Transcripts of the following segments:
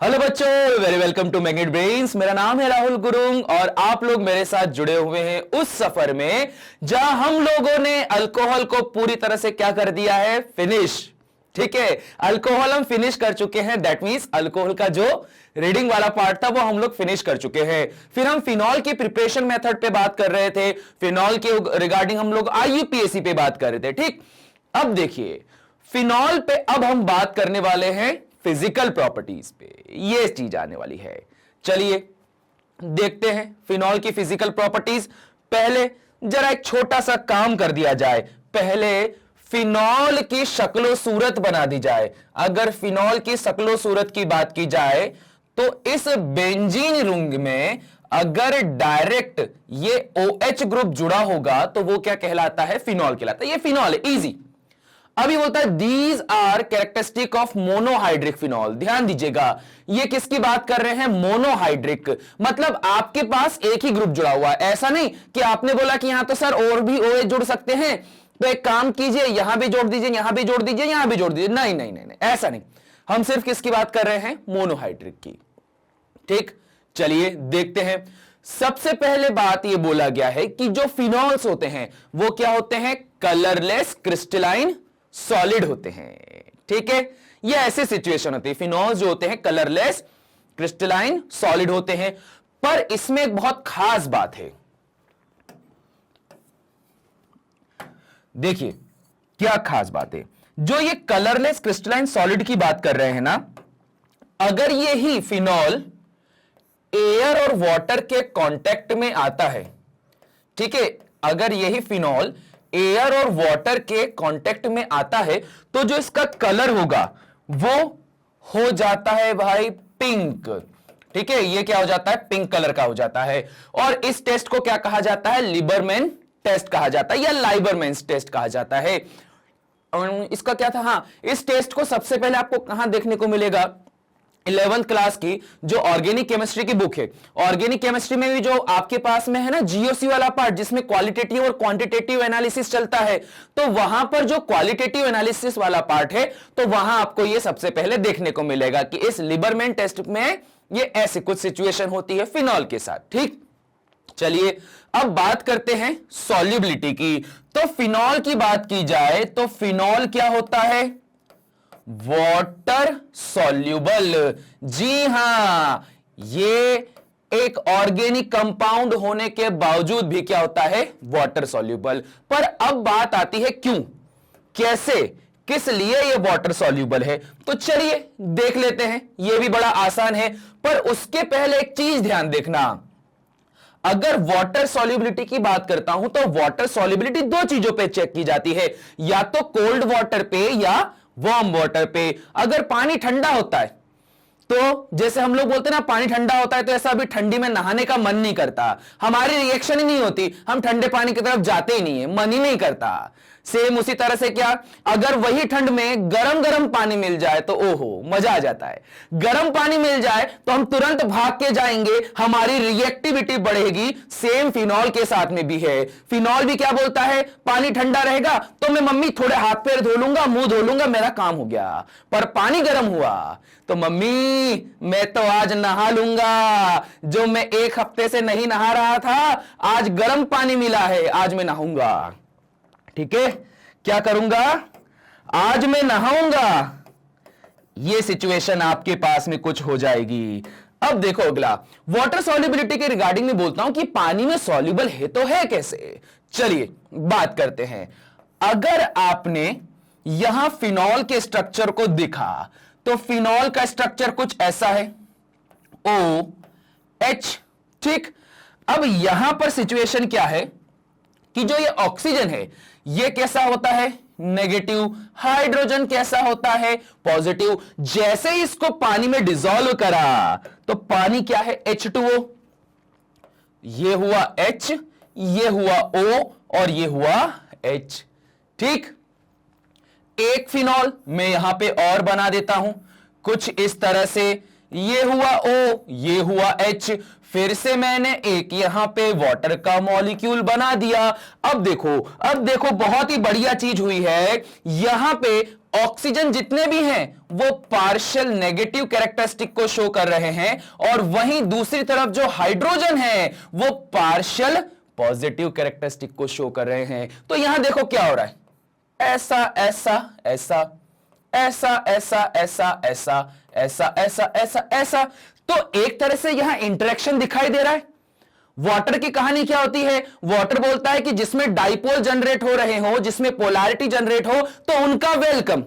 Hello बच्चों, very welcome to Magnet Brains. मेरा नाम है राहुल गुरुंग और आप लोग मेरे साथ जुड़े हुए हैं उस सफर में जहां हम लोगों ने अल्कोहल को पूरी तरह से क्या कर दिया है, फिनिश। ठीक है, अल्कोहल हम फिनिश कर चुके हैं। दैट मींस अल्कोहल का जो रीडिंग वाला पार्ट था वो हम लोग फिनिश कर चुके हैं। फिर हम फिनॉल की प्रिपरेशन मेथड पे बात कर रहे थे। फिनॉल के रिगार्डिंग हम लोग IUPAC पे बात कर रहे थे। ठीक, अब देखिए फिनॉल पे अब हम बात करने वाले हैं फिजिकल प्रॉपर्टीज पे। ये चीज आने वाली है। चलिए देखते हैं फिनॉल की फिजिकल प्रॉपर्टीज। पहले जरा एक छोटा सा काम कर दिया जाए। पहले फिनॉल की शक्लो सूरत बना दी जाए। अगर फिनॉल की शक्लो सूरत की बात की जाए तो इस बेंजीन रिंग में अगर डायरेक्ट ये OH ग्रुप जुड़ा होगा तो वो क्या कहलाता है, फिनॉल कहलाता है। ये फिनॉल है, इजी। अभी बोलता है these are characteristic of monohydric phenol. ध्यान दीजिएगा, ये किसकी बात कर रहे हैं, मोनोहाइड्रिक। मतलब आपके पास एक ही ग्रुप जुड़ा हुआ है। ऐसा नहीं कि आपने बोला कि यहां तो सर और भी OH जुड़ सकते हैं, तो एक काम कीजिए यहां भी जोड़ दीजिए, यहां भी जोड़ दीजिए, यहां भी जोड़ दीजिए। नहीं नहीं नहीं, नहीं ऐसा नहीं। हम सिर्फ किसकी बात कर रहे हैं, मोनोहाइड्रिक की। ठीक, चलिए देखते हैं। सबसे पहले बात यह बोला गया है कि जो फिनॉल्स होते हैं वो क्या होते हैं, कलरलेस क्रिस्टलाइन सॉलिड होते हैं। ठीक है, ये ऐसे सिचुएशन होती है, फिनॉल्स जो होते हैं कलरलेस क्रिस्टलाइन सॉलिड होते हैं। पर इसमें एक बहुत खास बात है। देखिए क्या खास बात है, जो ये कलरलेस क्रिस्टलाइन सॉलिड की बात कर रहे हैं ना, अगर ये ही फिनॉल एयर और वाटर के कांटेक्ट में आता है, ठीक है, अगर यही फिनॉल एयर और वाटर के कांटेक्ट में आता है तो जो इसका कलर होगा वो हो जाता है भाई पिंक। ठीक है, ये क्या हो जाता है, पिंक कलर का हो जाता है। और इस टेस्ट को क्या कहा जाता है, लिबरमैन टेस्ट कहा जाता है या लाइबरमैन्स टेस्ट कहा जाता है। इसका क्या था, हां, इस टेस्ट को सबसे पहले आपको कहां देखने को मिलेगा, 11th क्लास की जो ऑर्गेनिक केमिस्ट्री की बुक है। ऑर्गेनिक केमिस्ट्री में भी जो आपके पास में है ना GOC वाला पार्ट, जिसमें क्वालिटेटिव और क्वांटिटेटिव एनालिसिस चलता है, तो वहां पर जो क्वालिटेटिव एनालिसिस वाला पार्ट है तो वहां आपको ये सबसे पहले देखने को मिलेगा कि इस लिबरमैन टेस्ट में ये ऐसी कुछ सिचुएशन होती है फिनॉल के साथ। ठीक, चलिए अब बात करते हैं सॉल्युबिलिटी की। तो फिनॉल की बात की जाए तो फिनॉल क्या होता है, वाटर सॉल्युबल। जी हां, ये एक ऑर्गेनिक कंपाउंड होने के बावजूद भी क्या होता है, वाटर सॉल्युबल। पर अब बात आती है क्यों, कैसे, किस लिए ये वाटर सॉल्युबल है। तो चलिए देख लेते हैं, ये भी बड़ा आसान है। पर उसके पहले एक चीज ध्यान देखना, अगर वाटर सॉल्युबिलिटी की बात करता हूं तो वाटर सॉल्युबिलिटी दो चीजों पे चेक की जाती है, या तो कोल्ड वाटर पे या वार्म वाटर पे। अगर पानी ठंडा होता है तो जैसे हम लोग बोलते हैं ना, पानी ठंडा होता है तो ऐसा अभी ठंडी में नहाने का मन नहीं करता, हमारी रिएक्शन ही नहीं होती, हम ठंडे पानी की तरफ जाते ही नहीं है, मन ही नहीं करता। सेम उसी तरह से क्या, अगर वही ठंड में गरम गरम पानी मिल जाए तो ओहो मजा आ जाता है। गरम पानी मिल जाए तो हम तुरंत भाग के जाएंगे, हमारी रिएक्टिविटी बढ़ेगी। सेम फिनॉल के साथ में भी है। फिनॉल भी क्या बोलता है, पानी ठंडा रहेगा तो मैं मम्मी थोड़े हाथ पैर धो लूंगा, मुंह धो लूंगा, मेरा काम हो गया। पर पानी गर्म हुआ तो मम्मी मैं तो आज नहा लूंगा, जो मैं एक हफ्ते से नहीं नहा रहा था, आज गर्म पानी मिला है, आज मैं नहाऊंगा। ठीक है, क्या करूंगा, आज मैं नहाऊंगा। ये सिचुएशन आपके पास में कुछ हो जाएगी। अब देखो अगला, वाटर सॉल्युबिलिटी के रिगार्डिंग में बोलता हूं कि पानी में सॉल्युबल है तो है कैसे। चलिए बात करते हैं। अगर आपने यहां फिनॉल के स्ट्रक्चर को देखा तो फिनॉल का स्ट्रक्चर कुछ ऐसा है, OH। ठीक, अब यहां पर सिचुएशन क्या है कि जो ये ऑक्सीजन है ये कैसा होता है, नेगेटिव। हाइड्रोजन कैसा होता है, पॉजिटिव। जैसे ही इसको पानी में डिसॉल्व करा तो पानी क्या है, H2O। ये हुआ H, ये हुआ O और ये हुआ H। ठीक, एक फिनॉल मैं यहां पे और बना देता हूं कुछ इस तरह से, ये हुआ O, ये हुआ H। फिर से मैंने एक यहां पे वाटर का मॉलिक्यूल बना दिया। अब देखो बहुत ही बढ़िया चीज हुई है, यहां पे ऑक्सीजन जितने भी हैं वो पार्शियल नेगेटिव कैरेक्टरिस्टिक को शो कर रहे हैं, और वहीं दूसरी तरफ जो हाइड्रोजन है वो पार्शियल पॉजिटिव कैरेक्टरिस्टिक को शो कर रहे हैं। तो यहां देखो क्या हो रहा है, ऐसा ऐसा ऐसा ऐसा ऐसा ऐसा ऐसा ऐसा ऐसा ऐसा ऐसा। तो एक तरह से यहां इंटरेक्शन दिखाई दे रहा है। वाटर की कहानी क्या होती है, वाटर बोलता है कि जिसमें डाइपोल जनरेट हो रहे हो, जिसमें पोलैरिटी जनरेट हो, तो उनका वेलकम।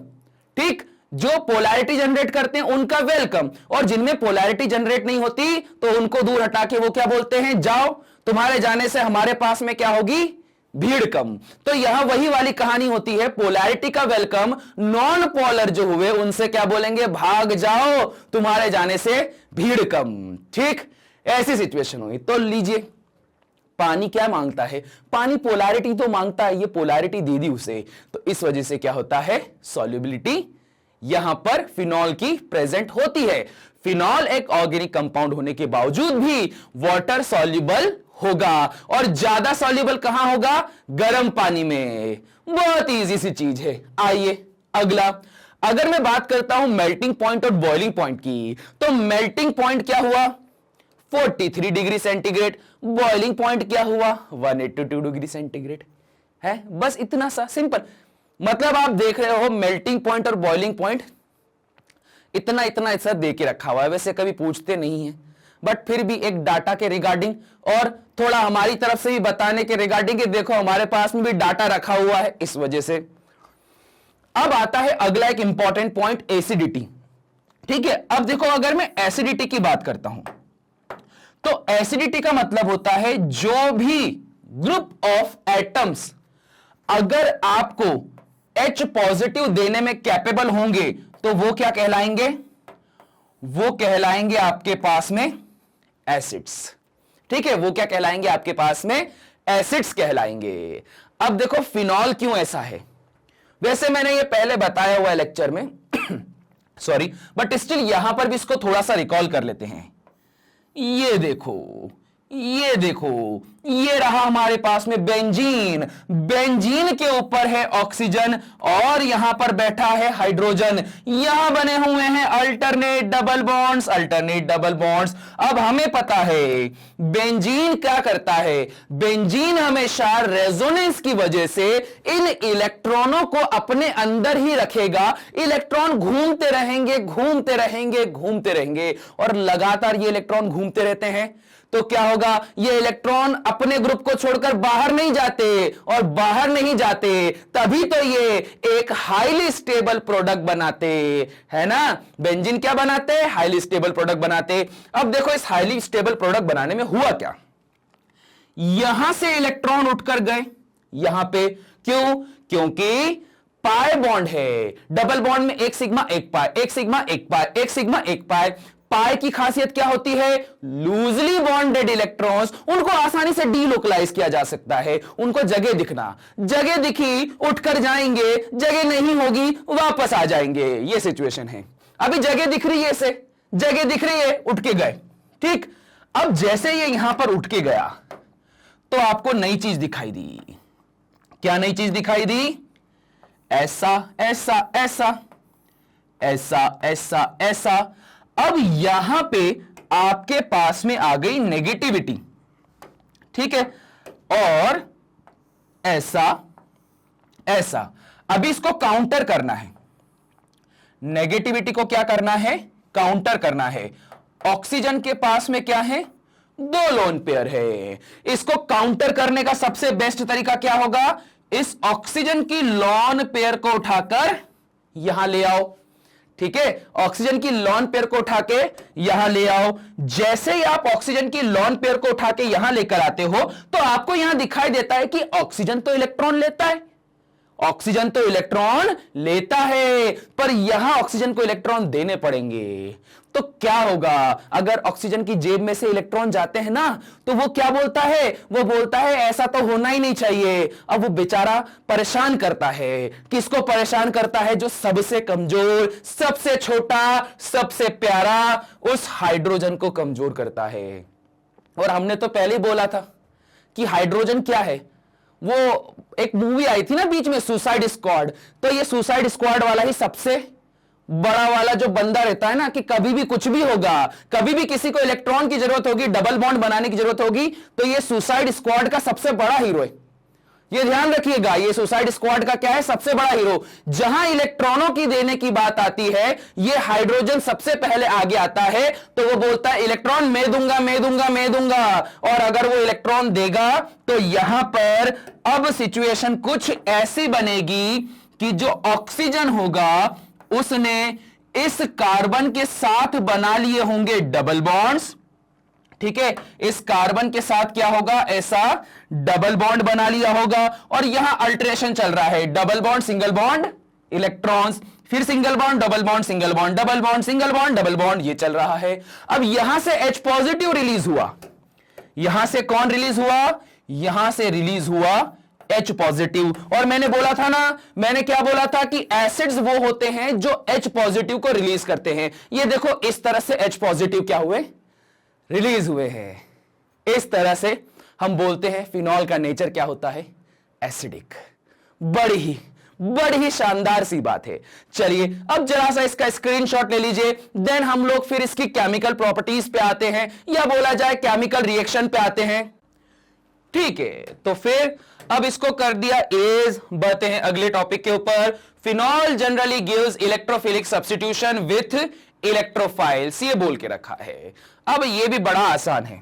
ठीक, जो पोलैरिटी जनरेट करते हैं उनका वेलकम, और जिनमें पोलैरिटी जनरेट नहीं होती तो उनको दूर हटा के वो क्या बोलते हैं, जाओ, तुम्हारे जाने से हमारे पास में क्या होगी, भीड़ कम। तो यहां वही वाली कहानी होती है, पोलैरिटी का वेलकम, नॉन पोलर जो हुए उनसे क्या बोलेंगे, भाग जाओ, तुम्हारे जाने से भीड़ कम। ठीक, ऐसी सिचुएशन हुई। तो लीजिए, पानी क्या मांगता है, पानी पोलैरिटी तो मांगता है, ये पोलैरिटी दे दी उसे, तो इस वजह से क्या होता है, सॉल्युबिलिटी यहां पर फिनॉल की प्रेजेंट होती है। फिनॉल एक ऑर्गेनिक कंपाउंड होने के बावजूद भी वाटर सॉल्युबल होगा, और ज्यादा सॉल्युबल कहां होगा, गर्म पानी में। बहुत इजी सी चीज है। आइए अगला, अगर मैं बात करता हूं मेल्टिंग पॉइंट और बॉइलिंग पॉइंट की, तो मेल्टिंग पॉइंट क्या हुआ, 43 डिग्री सेंटीग्रेड, बॉइलिंग पॉइंट क्या हुआ, 182 डिग्री सेंटीग्रेड है। बस इतना सा सिंपल, मतलब आप देख रहे हो मेल्टिंग पॉइंट और बॉइलिंग पॉइंट इतना इतना ऐसा दे के रखा हुआ है। वैसे कभी पूछते नहीं है, बट फिर भी एक डाटा के रिगार्डिंग और थोड़ा हमारी तरफ से भी बताने के रिगार्डिंग, देखो हमारे पास में भी डाटा रखा हुआ है, इस वजह से। अब आता है अगला एक इंपॉर्टेंट पॉइंट, एसिडिटी। ठीक है, अब देखो अगर मैं एसिडिटी की बात करता हूं, तो एसिडिटी का मतलब होता है जो भी ग्रुप ऑफ एटम्स अगर आपको H पॉजिटिव देने में कैपेबल होंगे तो वो क्या कहलाएंगे, वो कहलाएंगे आपके पास में एसिड्स। ठीक है, वो क्या कहलाएंगे आपके पास में, एसिड्स कहलाएंगे। अब देखो फिनॉल क्यों ऐसा है, वैसे मैंने ये पहले बताया हुआ है लेक्चर में सॉरी, बट स्टिल यहां पर भी इसको थोड़ा सा रिकॉल कर लेते हैं। ये देखो, ये देखो, ये रहा हमारे पास में बेंजीन, बेंजीन के ऊपर है ऑक्सीजन और यहां पर बैठा है हाइड्रोजन, यहां बने हुए हैं alternate double bonds, alternate double bonds. अब हमें पता है बेंजीन क्या करता है, बेंजीन हमेशा रेजोनेंस की वजह से इन इलेक्ट्रॉनों को अपने अंदर ही रखेगा, इलेक्ट्रॉन घूमते रहेंगे घूमते रहेंगे घूमते रहेंगे, और लगातार ये इलेक्ट्रॉन घूमते रहते हैं तो क्या होगा, ये इलेक्ट्रॉन अपने ग्रुप को छोड़कर बाहर नहीं जाते, और बाहर नहीं जाते तभी तो ये एक हाईली स्टेबल प्रोडक्ट बनाते है ना। बेंजीन क्या बनाते, हाईली स्टेबल प्रोडक्ट बनाते। अब देखो इस हाईली स्टेबल प्रोडक्ट बनाने में हुआ क्या, यहां से इलेक्ट्रॉन उठकर गए यहां पे, क्यों, क्योंकि पाई बॉन्ड है, डबल बॉन्ड में एक सिग्मा एक पाई, एक सिग्मा एक पाई, एक सिग्मा एक पाई। पाई की खासियत क्या होती है, लूजली बॉन्डेड इलेक्ट्रॉन्स, उनको आसानी से डीलोकलाइज किया जा सकता है, उनको जगह दिखना, जगह दिखी उठकर जाएंगे, जगह नहीं होगी वापस आ जाएंगे, ये सिचुएशन है। अभी जगह दिख रही है, इसे जगह दिख रही है, उठ के गए। ठीक, अब जैसे ये यहां पर उठ के गया तो आपको नई चीज दिखाई दी। क्या नई चीज दिखाई दी, ऐसा ऐसा ऐसा ऐसा ऐसा ऐसा। अब यहां पे आपके पास में आ गई नेगेटिविटी, ठीक है, और ऐसा ऐसा। अभी इसको काउंटर करना है, नेगेटिविटी को क्या करना है, काउंटर करना है। ऑक्सीजन के पास में क्या है, 2 लोन पेयर है। इसको काउंटर करने का सबसे बेस्ट तरीका क्या होगा, इस ऑक्सीजन की लोन पेयर को उठाकर यहां ले आओ। ठीक है, ऑक्सीजन की लोन पेयर को उठा के यहां ले आओ। जैसे ही आप ऑक्सीजन की लोन पेयर को उठा के यहां लेकर आते हो तो आपको यहां दिखाई देता है कि ऑक्सीजन तो इलेक्ट्रॉन लेता है, ऑक्सीजन तो इलेक्ट्रॉन लेता है, पर यहां ऑक्सीजन को इलेक्ट्रॉन देने पड़ेंगे। तो क्या होगा, अगर ऑक्सीजन की जेब में से इलेक्ट्रॉन जाते हैं ना, तो वो क्या बोलता है, वो बोलता है ऐसा तो होना ही नहीं चाहिए। अब वो बेचारा परेशान करता है, किसको परेशान करता है, जो सबसे कमजोर, सबसे छोटा, सबसे प्यारा, उस हाइड्रोजन को कमजोर करता है। और हमने तो पहले ही बोला था कि हाइड्रोजन क्या है, वो एक मूवी आई थी ना बीच में, सुसाइड स्क्वाड, तो ये सुसाइड स्क्वाड वाला ही सबसे बड़ा वाला जो बंदा रहता है ना, कि कभी भी कुछ भी होगा, कभी भी किसी को इलेक्ट्रॉन की जरूरत होगी, डबल बॉन्ड बनाने की जरूरत होगी, तो ये सुसाइड स्क्वाड का सबसे बड़ा हीरो है। ये ध्यान रखिएगा, ये सुसाइड स्क्वाड का क्या है, सबसे बड़ा हीरो। जहां इलेक्ट्रॉनों की देने की बात आती है, ये हाइड्रोजन सबसे पहले आगे आता है, तो वो बोलता है इलेक्ट्रॉन मैं दूंगा मैं दूंगा मैं दूंगा, और अगर वो इलेक्ट्रॉन देगा तो यहां पर अब सिचुएशन कुछ ऐसी बनेगी कि जो ऑक्सीजन होगा उसने इस कार्बन के साथ बना लिए होंगे डबल बॉन्ड्स, ठीक है, इस कार्बन के साथ क्या होगा, ऐसा डबल बॉन्ड बना लिया होगा, और यहां अल्टरेशन चल रहा है, double bond single bond electrons, फिर single bond double bond single bond double bond single bond double bond, ये चल रहा है। अब यहां से H पॉजिटिव रिलीज हुआ, यहां से कौन रिलीज हुआ, यहां से रिलीज हुआ H पॉजिटिव। और मैंने बोला था ना, मैंने क्या बोला था कि एसिड्स वो होते हैं जो H पॉजिटिव को रिलीज करते हैं। ये देखो इस तरह से H पॉजिटिव क्या हुए, रिलीज हुए हैं। इस तरह से हम बोलते हैं फिनॉल का नेचर क्या होता है, एसिडिक। बड़ी ही शानदार सी बात है। चलिए अब जरा सा इसका स्क्रीनशॉट ले लीजिए, देन हम लोग फिर इसकी केमिकल प्रॉपर्टीज पे आते हैं, या बोला जाए केमिकल रिएक्शन पे आते हैं, ठीक है। तो फिर अब इसको कर दिया एज, बढ़ते हैं अगले टॉपिक के ऊपर। Phenol generally gives electrophilic substitution with electrophiles, ये बोल के रखा है। अब ये भी बड़ा आसान है,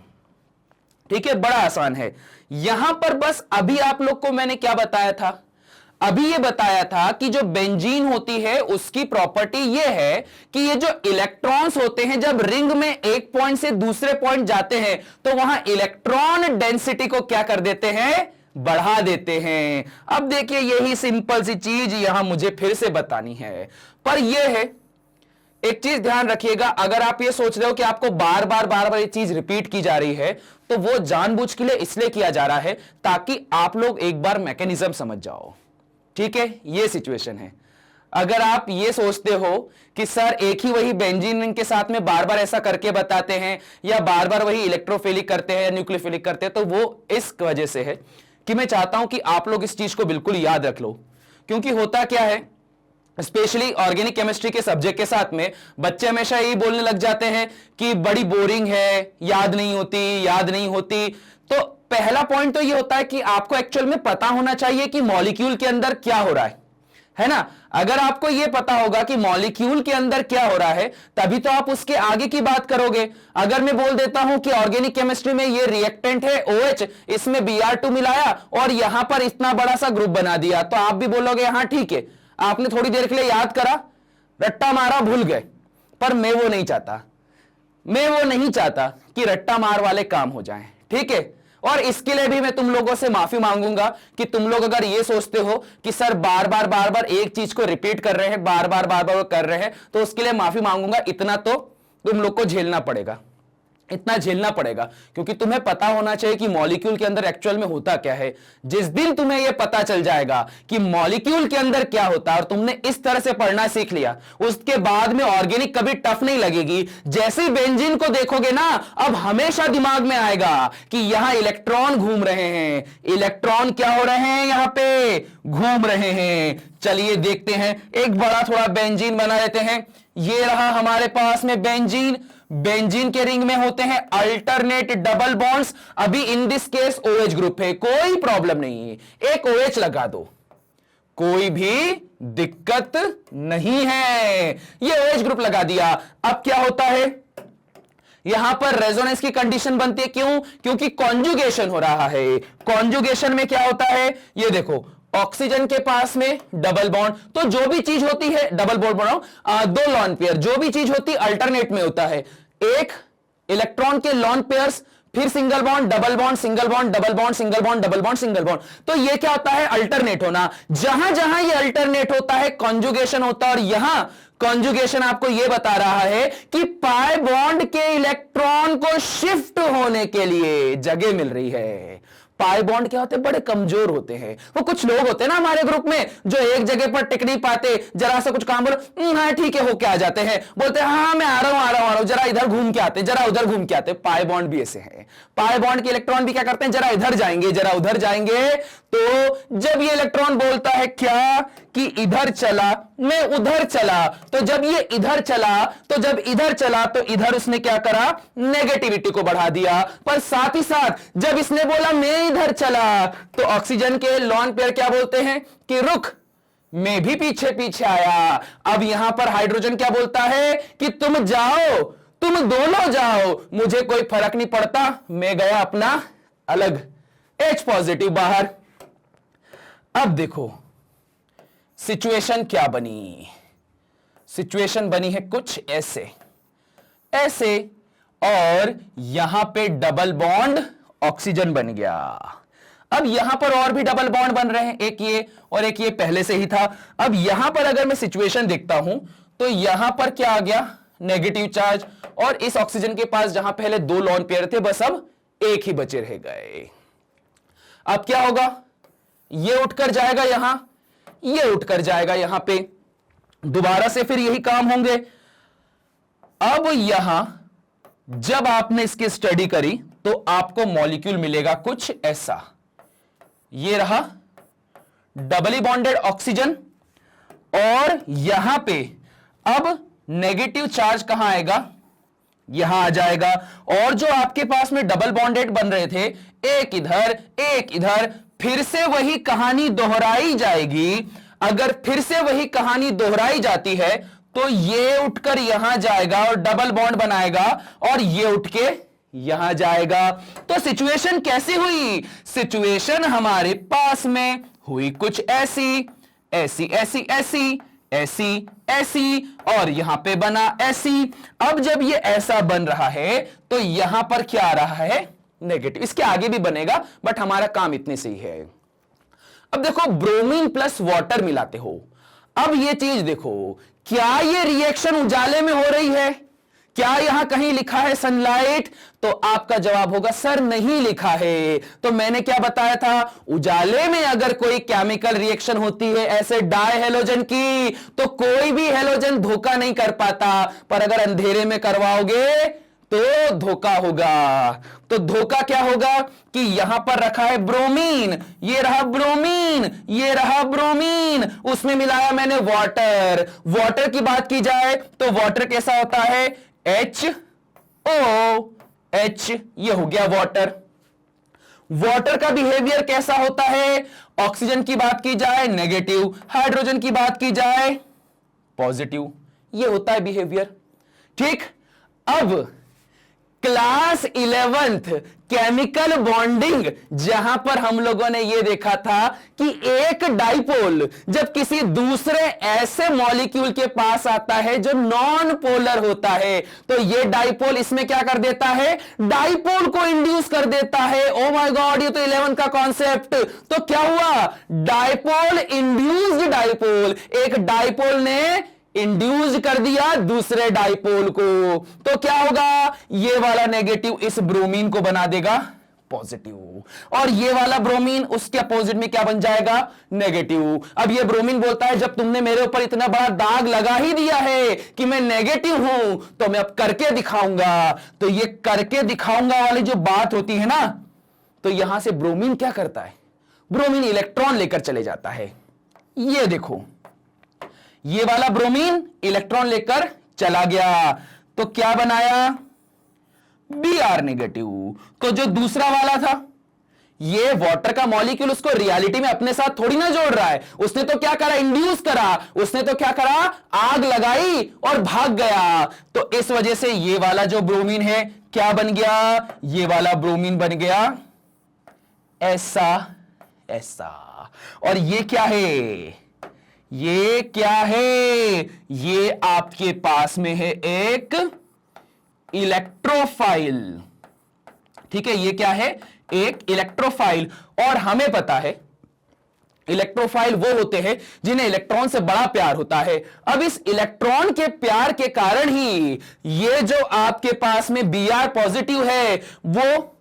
ठीक है, बड़ा आसान है। यहां पर बस अभी आप लोग को मैंने क्या बताया था, अभी ये बताया था कि जो बेंजीन होती है उसकी प्रॉपर्टी ये है कि ये जो इलेक्ट्रॉन्स होते हैं जब रिंग में एक पॉइंट से दूसरे पॉइंट जाते हैं तो वहां इलेक्ट्रॉन डेंसिटी को क्या कर देते हैं, बढ़ा देते हैं। अब देखिए यही सिंपल सी चीज यहां मुझे फिर से बतानी है, पर यह है एक चीज ध्यान रखिएगा, अगर आप ये सोच रहे हो कि आपको बार बार ये चीज रिपीट की जा रही है, तो वो जानबूझ के लिए इसलिए किया जा रहा है ताकि आप लोग एक बार मैकेनिज्म समझ जाओ, ठीक है। ये सिचुएशन है। अगर आप ये सोचते हो कि सर एक ही वही बेंजीन रिंग के साथ में बार बार ऐसा करके बताते हैं, या बार बार वही इलेक्ट्रोफिलिक करते हैं या न्यूक्लियोफिलिक करते हैं, तो वो इस वजह से है कि मैं चाहता हूं कि आप लोग इस चीज को बिल्कुल याद रख लो। क्योंकि होता क्या है, स्पेशली ऑर्गेनिक केमिस्ट्री के सब्जेक्ट के साथ में बच्चे हमेशा यही बोलने लग जाते हैं कि बड़ी बोरिंग है, याद नहीं होती। तो पहला पॉइंट तो ये होता है कि आपको एक्चुअल में पता होना चाहिए कि मॉलिक्यूल के अंदर क्या हो रहा है ना। अगर आपको यह पता होगा कि मॉलिक्यूल के अंदर क्या हो रहा है, तभी तो आप उसके आगे की बात करोगे। अगर मैं बोल देता हूं कि ऑर्गेनिक केमिस्ट्री में ये रिएक्टेंट है OH, इसमें Br2 मिलाया और यहां पर इतना बड़ा सा ग्रुप बना दिया, तो आप भी बोलोगे हां ठीक है, आपने थोड़ी देर के लिए याद करा, रट्टा मारा, भूल गए। पर मैं वो नहीं चाहता कि रट्टा मार वाले काम हो जाएं, ठीक है। और इसके लिए भी मैं तुम लोगों से माफी मांगूंगा कि तुम लोग अगर ये सोचते हो कि सर बार बार एक चीज को रिपीट कर रहे हैं, बार बार कर रहे हैं, तो उसके लिए माफी मांगूंगा। इतना तो तुम लोग को झेलना पड़ेगा, क्योंकि तुम्हें पता होना चाहिए कि मॉलिक्यूल के अंदर एक्चुअल में होता क्या है। जिस दिन तुम्हें यह पता चल जाएगा कि मॉलिक्यूल के अंदर क्या होता है और तुमने इस तरह से पढ़ना सीख लिया, उसके बाद में ऑर्गेनिक कभी टफ नहीं लगेगी। जैसे ही बेंजीन को देखोगे ना, अब हमेशा दिमाग में आएगा कि यहां इलेक्ट्रॉन घूम रहे हैं, इलेक्ट्रॉन क्या हो रहे हैं, यहां पे घूम रहे हैं। चलिए देखते हैं, एक बड़ा थोड़ा बेंजीन बना लेते हैं। ये रहा हमारे पास में बेंजीन के रिंग में होते हैं अल्टरनेट डबल बॉन्ड्स। अभी in this case OH group है, कोई प्रॉब्लम नहीं है, एक OH लगा दो, कोई भी दिक्कत नहीं है। ये OH ग्रुप लगा दिया। अब क्या होता है, यहां पर रेजोनेंस की कंडीशन बनती है। क्यों? क्योंकि कॉन्जुगेशन हो रहा है। कॉन्जुगेशन में क्या होता है, ये देखो, ऑक्सीजन के पास में डबल बॉन्ड, तो जो भी चीज होती है, डबल बॉन्ड बनाओ, 2 लॉन पेयर, जो भी चीज होती है अल्टरनेट में होता है। एक इलेक्ट्रॉन के लॉन पेयर्स, फिर single bond, double bond, single bond, double bond, single bond, double bond, single bond. तो ये क्या होता है, अल्टरनेट होना। जहां जहां ये अल्टरनेट होता है कॉन्जुगेशन होता है। और यहां कॉन्जुगेशन आपको यह बता रहा है कि पाई बॉन्ड के इलेक्ट्रॉन को शिफ्ट होने के लिए जगह मिल रही है। पाई बॉन्ड क्या होते हैं, बड़े कमजोर होते हैं। वो कुछ लोग होते हैं ना हमारे ग्रुप में जो एक जगह पर टिक नहीं पाते, जरा सा कुछ काम बोलो हाँ ठीक है होके आ जाते हैं, बोलते हैं हाँ मैं आ रहा हूं, जरा इधर घूम के आते, जरा उधर घूम के आते। पाई बॉन्ड भी ऐसे हैं। पाई बॉन्ड के इलेक्ट्रॉन भी क्या करते हैं, जरा इधर जाएंगे जरा उधर जाएंगे। तो जब ये इलेक्ट्रॉन बोलता है क्या कि इधर चला मैं उधर चला, तो जब ये इधर चला तो जब इधर चला तो इधर उसने क्या करा, नेगेटिविटी को बढ़ा दिया। पर साथ ही साथ जब इसने बोला मैं इधर चला तो ऑक्सीजन के लॉन पेयर क्या बोलते हैं कि रुक, मैं भी पीछे पीछे आया। अब यहां पर हाइड्रोजन क्या बोलता है कि तुम जाओ, तुम दोनों जाओ, मुझे कोई फर्क नहीं पड़ता, मैं गया अपना अलग, H पॉजिटिव बाहर। अब देखो सिचुएशन क्या बनी, सिचुएशन बनी है कुछ ऐसे ऐसे, और यहां पे डबल बॉन्ड ऑक्सीजन बन गया। अब यहां पर और भी डबल बॉन्ड बन रहे हैं, एक ये और एक ये पहले से ही था। अब यहां पर अगर मैं सिचुएशन देखता हूं तो यहां पर क्या आ गया, नेगेटिव चार्ज, और इस ऑक्सीजन के पास जहां पहले 2 लॉन पेयर थे बस अब एक ही बचे रह गए। अब क्या होगा, ये उठकर जाएगा यहां, ये उठकर जाएगा यहां पे, दोबारा से फिर यही काम होंगे। अब यहां जब आपने इसकी स्टडी करी तो आपको मॉलिक्यूल मिलेगा कुछ ऐसा, ये रहा डबली बॉन्डेड ऑक्सीजन, और यहां पे अब नेगेटिव चार्ज कहां आएगा, यहां आ जाएगा। और जो आपके पास में डबल बॉन्डेड बन रहे थे, एक इधर, फिर से वही कहानी दोहराई जाएगी। अगर फिर से वही कहानी दोहराई जाती है तो ये उठकर यहां जाएगा और डबल बॉन्ड बनाएगा, और ये उठ के यहां जाएगा। तो सिचुएशन कैसी हुई, सिचुएशन हमारे पास में हुई कुछ ऐसी ऐसी ऐसी ऐसी ऐसी ऐसी, और यहां पे बना ऐसी। अब जब ये ऐसा बन रहा है तो यहां पर क्या आ रहा है, नेगेटिव। इसके आगे भी बनेगा बट हमारा काम इतने से ही है। अब देखो ब्रोमीन प्लस वाटर मिलाते हो, अब ये चीज देखो, क्या ये रिएक्शन उजाले में हो रही है, क्या यहां कहीं लिखा है सनलाइट, तो आपका जवाब होगा सर नहीं लिखा है। तो मैंने क्या बताया था, उजाले में अगर कोई केमिकल रिएक्शन होती है ऐसे डाई हेलोजन की, तो कोई भी हेलोजन धोखा नहीं कर पाता, पर अगर अंधेरे में करवाओगे तो धोखा होगा। तो धोखा क्या होगा कि यहां पर रखा है ब्रोमीन, ये रहा ब्रोमीन, ये रहा ब्रोमीन, उसमें मिलाया मैंने वाटर। वाटर की बात की जाए तो वाटर कैसा होता है, HOH, ये हो गया वाटर। वाटर का बिहेवियर कैसा होता है, ऑक्सीजन की बात की जाए नेगेटिव, हाइड्रोजन की बात की जाए पॉजिटिव, ये होता है बिहेवियर। ठीक, अब क्लास 11th केमिकल बॉन्डिंग, जहां पर हम लोगों ने यह देखा था कि एक डाइपोल जब किसी दूसरे ऐसे मॉलिक्यूल के पास आता है जो नॉन पोलर होता है, तो यह डाइपोल इसमें क्या कर देता है, डाइपोल को इंड्यूस कर देता है। ओ माय गॉड, ये तो 11 का कॉन्सेप्ट। तो क्या हुआ, डाइपोल इंड्यूस्ड डाइपोल, एक डाइपोल ने इंड्यूस कर दिया दूसरे डाइपोल को, तो क्या होगा, ये वाला नेगेटिव इस ब्रोमीन को बना देगा पॉजिटिव, और ये वाला ब्रोमीन उसके अपोजिट में क्या बन जाएगा, नेगेटिव। अब ये ब्रोमीन बोलता है जब तुमने मेरे ऊपर इतना बड़ा दाग लगा ही दिया है कि मैं नेगेटिव हूं, तो मैं अब करके दिखाऊंगा। तो ये करके दिखाऊंगा वाली जो बात होती है ना, तो यहां से ब्रोमीन क्या करता है, ब्रोमीन इलेक्ट्रॉन लेकर चले जाता है। ये देखो, ये वाला ब्रोमीन इलेक्ट्रॉन लेकर चला गया, तो क्या बनाया, Br नेगेटिव। तो जो दूसरा वाला था, ये वाटर का मॉलिक्यूल उसको रियलिटी में अपने साथ थोड़ी ना जोड़ रहा है, उसने तो क्या करा, इंड्यूस करा, उसने तो क्या करा, आग लगाई और भाग गया। तो इस वजह से ये वाला जो ब्रोमीन है क्या बन गया, ये वाला ब्रोमीन बन गया ऐसा ऐसा। और ये क्या है, ये क्या है, ये आपके पास में है एक इलेक्ट्रोफाइल। ठीक है, ये क्या है, एक इलेक्ट्रोफाइल। और हमें पता है इलेक्ट्रोफाइल वो होते हैं जिन्हें इलेक्ट्रॉन से बड़ा प्यार होता है। अब इस इलेक्ट्रॉन के प्यार के कारण ही ये जो आपके पास में Br पॉजिटिव है वो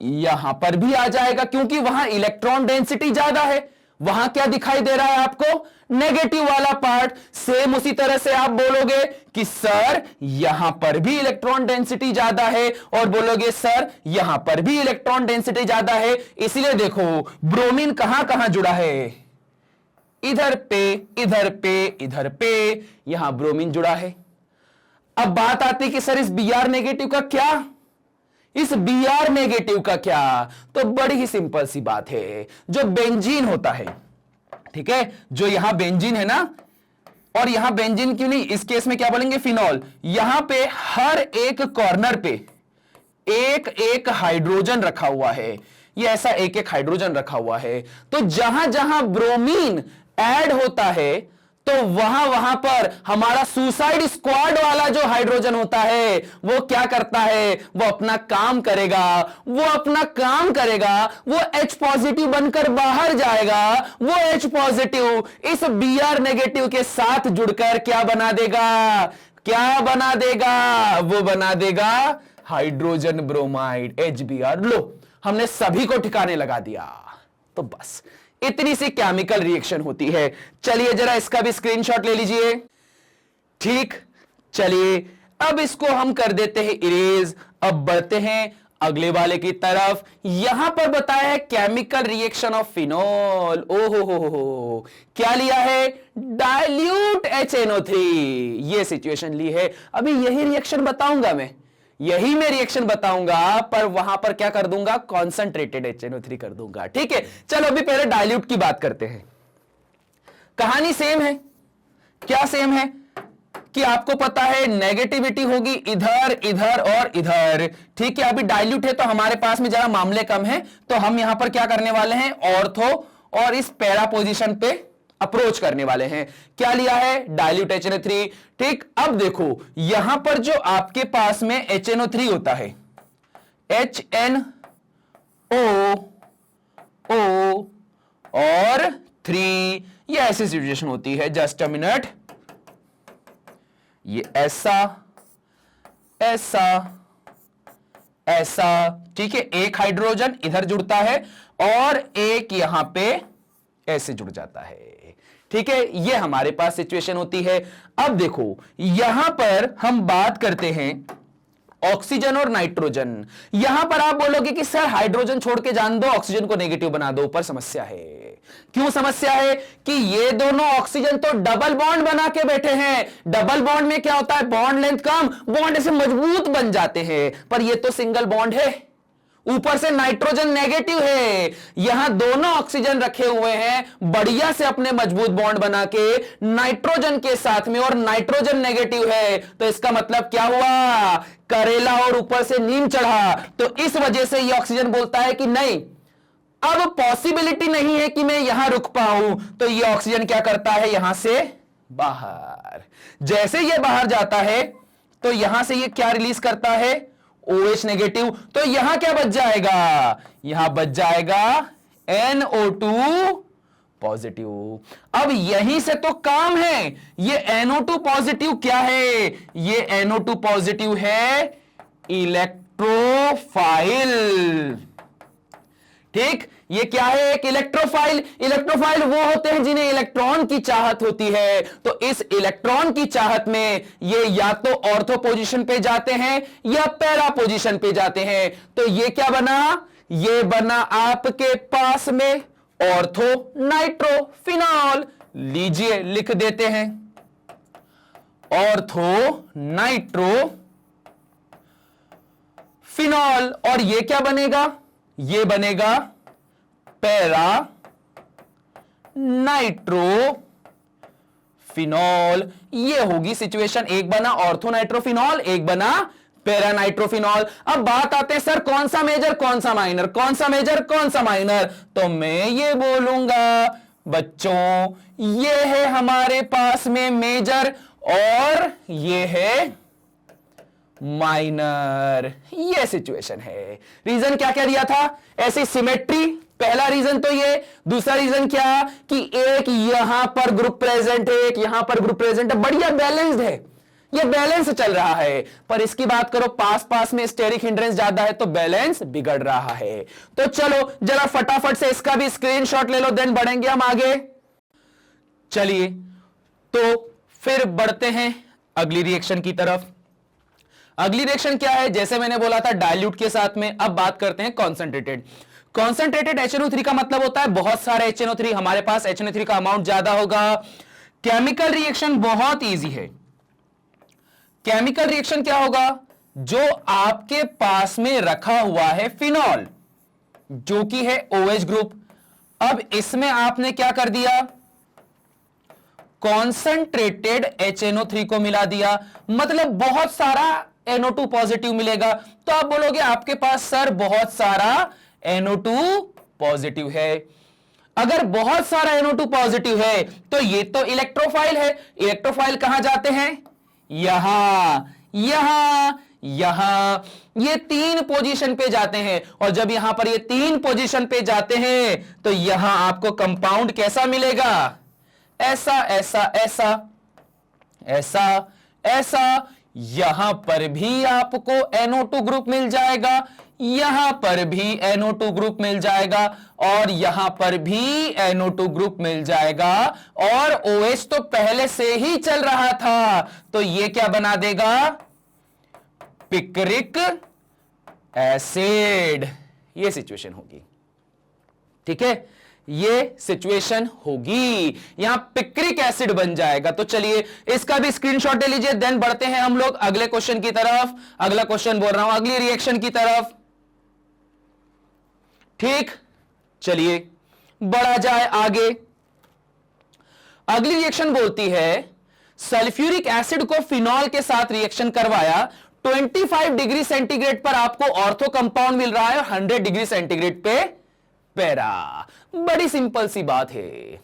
यहां पर भी आ जाएगा क्योंकि वहां इलेक्ट्रॉन डेंसिटी ज्यादा है। वहां क्या दिखाई दे रहा है आपको? नेगेटिव वाला पार्ट। सेम उसी तरह से आप बोलोगे कि सर यहां पर भी इलेक्ट्रॉन डेंसिटी ज्यादा है, और बोलोगे सर यहां पर भी इलेक्ट्रॉन डेंसिटी ज्यादा है। इसलिए देखो ब्रोमीन कहां कहां जुड़ा है? इधर पे, इधर पे, इधर पे, यहां ब्रोमीन जुड़ा है। अब बात आती है कि सर इस Br नेगेटिव का क्या? इस Br नेगेटिव का क्या? तो बड़ी ही सिंपल सी बात है, जो बेंजीन होता है, ठीक है, जो यहां बेंजीन है ना, और यहां बेंजीन क्यों नहीं, इस केस में क्या बोलेंगे? फिनॉल। यहां पे हर एक कॉर्नर पे एक एक हाइड्रोजन रखा हुआ है। ये ऐसा एक एक हाइड्रोजन रखा हुआ है। तो जहां जहां ब्रोमीन ऐड होता है तो वहां वहां पर हमारा सुसाइड स्क्वाड वाला जो हाइड्रोजन होता है वो क्या करता है? वो अपना काम करेगा, वो अपना काम करेगा, वो H पॉजिटिव बनकर बाहर जाएगा। वो H पॉजिटिव इस Br नेगेटिव के साथ जुड़कर क्या बना देगा? क्या बना देगा? वो बना देगा हाइड्रोजन ब्रोमाइड, HBr। लो, हमने सभी को ठिकाने लगा दिया। तो बस इतनी सी केमिकल रिएक्शन होती है। चलिए जरा इसका भी स्क्रीनशॉट ले लीजिए। ठीक, चलिए अब इसको हम कर देते हैं इरेज। अब बढ़ते हैं अगले वाले की तरफ। यहां पर बताया है केमिकल रिएक्शन ऑफ फिनॉल। ओहो हो, क्या लिया है? Dilute HNO3। ये सिचुएशन ली है। अभी यही रिएक्शन बताऊंगा मैं, यही मैं रिएक्शन बताऊंगा, पर वहां पर क्या कर दूंगा? कॉन्सेंट्रेटेड HNO3 कर दूंगा। ठीक है, चलो अभी पहले डाइल्यूट की बात करते हैं। कहानी सेम है। क्या सेम है? कि आपको पता है नेगेटिविटी होगी इधर, इधर और इधर। ठीक है, अभी डाइल्यूट है तो हमारे पास में जरा मामले कम है, तो हम यहां पर क्या करने वाले हैं? ऑर्थो और इस पैरा पोजीशन पे अप्रोच करने वाले हैं। क्या लिया है? Dilute HNO3। ठीक, अब देखो यहां पर जो आपके पास में HNO3 होता है, HNO और 3, ये ऐसी सिचुएशन होती है। जस्ट अ मिनट, ये ऐसा ऐसा ऐसा, ठीक है, एक हाइड्रोजन इधर जुड़ता है और एक यहां पे ऐसे जुड़ जाता है। ठीक है, ये हमारे पास सिचुएशन होती है। अब देखो यहां पर हम बात करते हैं ऑक्सीजन और नाइट्रोजन। यहां पर आप बोलोगे कि सर हाइड्रोजन छोड़ के जान दो, ऑक्सीजन को नेगेटिव बना दो। ऊपर समस्या है। क्यों समस्या है? कि ये दोनों ऑक्सीजन तो डबल बॉन्ड बना के बैठे हैं। डबल बॉन्ड में क्या होता है? बॉन्ड लेंथ कम, बॉन्ड ऐसे मजबूत बन जाते हैं, पर ये तो सिंगल बॉन्ड है। ऊपर से नाइट्रोजन नेगेटिव है। यहां दोनों ऑक्सीजन रखे हुए हैं बढ़िया से अपने मजबूत बॉन्ड बना के नाइट्रोजन के साथ में, और नाइट्रोजन नेगेटिव है। तो इसका मतलब क्या हुआ? करेला और ऊपर से नीम चढ़ा। तो इस वजह से ये ऑक्सीजन बोलता है कि नहीं, अब पॉसिबिलिटी नहीं है कि मैं यहां रुक पाऊं। तो ये ऑक्सीजन क्या करता है? यहां से बाहर। जैसे ये बाहर जाता है तो यहां से ये क्या रिलीज करता है? OH negative. तो यहां क्या बच जाएगा? यहां बच जाएगा NO2 पॉजिटिव। अब यहीं से तो काम है। ये NO2 पॉजिटिव क्या है? ये NO2 पॉजिटिव है इलेक्ट्रोफाइल। ठीक, ये क्या है? एक इलेक्ट्रोफाइल। इलेक्ट्रोफाइल वो होते हैं जिन्हें इलेक्ट्रॉन की चाहत होती है। तो इस इलेक्ट्रॉन की चाहत में ये या तो ऑर्थो पोजीशन पे जाते हैं या पैरा पोजीशन पे जाते हैं। तो ये क्या बना? ये बना आपके पास में ऑर्थो नाइट्रोफिनॉल। लीजिए लिख देते हैं, ऑर्थो नाइट्रोफिनॉल। और ये क्या बनेगा? ये बनेगा पैरा नाइट्रोफिनॉल। ये होगी सिचुएशन। एक बना ऑर्थो नाइट्रोफिनॉल, एक बना पैरा नाइट्रोफिनॉल। अब बात आते हैं सर कौन सा मेजर कौन सा माइनर, कौन सा मेजर कौन सा माइनर। तो मैं ये बोलूंगा बच्चों, ये है हमारे पास में मेजर और ये है माइनर। ये सिचुएशन है। रीजन क्या क्या दिया था? ऐसी सिमेट्री, पहला रीजन तो ये। दूसरा रीजन क्या? कि एक यहां पर ग्रुप प्रेजेंट है, एक यहां पर ग्रुप प्रेजेंट है, बढ़िया बैलेंस्ड है। ये बैलेंस चल रहा है। पर इसकी बात करो, पास पास में स्टेरिक हिंड्रेंस ज्यादा है तो बैलेंस बिगड़ रहा है। तो चलो जरा फटाफट से इसका भी स्क्रीनशॉट ले लो, देन बढ़ेंगे हम आगे। चलिए तो फिर बढ़ते हैं अगली रिएक्शन की तरफ। अगली रिएक्शन क्या है, जैसे मैंने बोला था डाइल्यूट के साथ में। अब बात करते हैं कॉन्सेंट्रेटेड। कॉन्सेंट्रेटेड HNO3 का मतलब होता है बहुत सारे HNO3, हमारे पास HNO3 का अमाउंट ज्यादा होगा। केमिकल रिएक्शन बहुत इजी है। केमिकल रिएक्शन क्या होगा, जो आपके पास में रखा हुआ है फिनॉल, जो कि है OH ग्रुप। अब इसमें आपने क्या कर दिया, कॉन्सेंट्रेटेड HNO3 को मिला दिया, मतलब बहुत सारा NO2 पॉजिटिव मिलेगा। तो आप बोलोगे आपके पास सर बहुत सारा NO2 पॉजिटिव है। अगर बहुत सारा NO2 पॉजिटिव है तो ये तो इलेक्ट्रोफाइल है। इलेक्ट्रोफाइल कहां जाते हैं, यहां यहां यहां, ये 3 पोजीशन पे जाते हैं। और जब यहां पर ये 3 पोजीशन पे जाते हैं तो यहां आपको कंपाउंड कैसा मिलेगा, ऐसा ऐसा ऐसा ऐसा ऐसा। यहां पर भी आपको NO2 ग्रुप मिल जाएगा, यहां पर भी NO2 ग्रुप मिल जाएगा, और यहां पर भी NO2 ग्रुप मिल जाएगा। और OH तो पहले से ही चल रहा था, तो ये क्या बना देगा, पिक्रिक एसिड। ये सिचुएशन होगी, ठीक है, ये सिचुएशन होगी, यहां पिक्रिक एसिड बन जाएगा। तो चलिए इसका भी स्क्रीनशॉट ले लीजिए, देन बढ़ते हैं हम लोग अगले क्वेश्चन की तरफ। अगला क्वेश्चन बोल रहा हूं, अगली रिएक्शन की तरफ। ठीक, चलिए बढ़ा जाए आगे। अगली रिएक्शन बोलती है, सल्फ्यूरिक एसिड को फिनॉल के साथ रिएक्शन करवाया, 25 डिग्री सेंटीग्रेड पर आपको ऑर्थो कंपाउंड मिल रहा है और 100 डिग्री सेंटीग्रेड पे पैरा। बड़ी सिंपल सी बात है,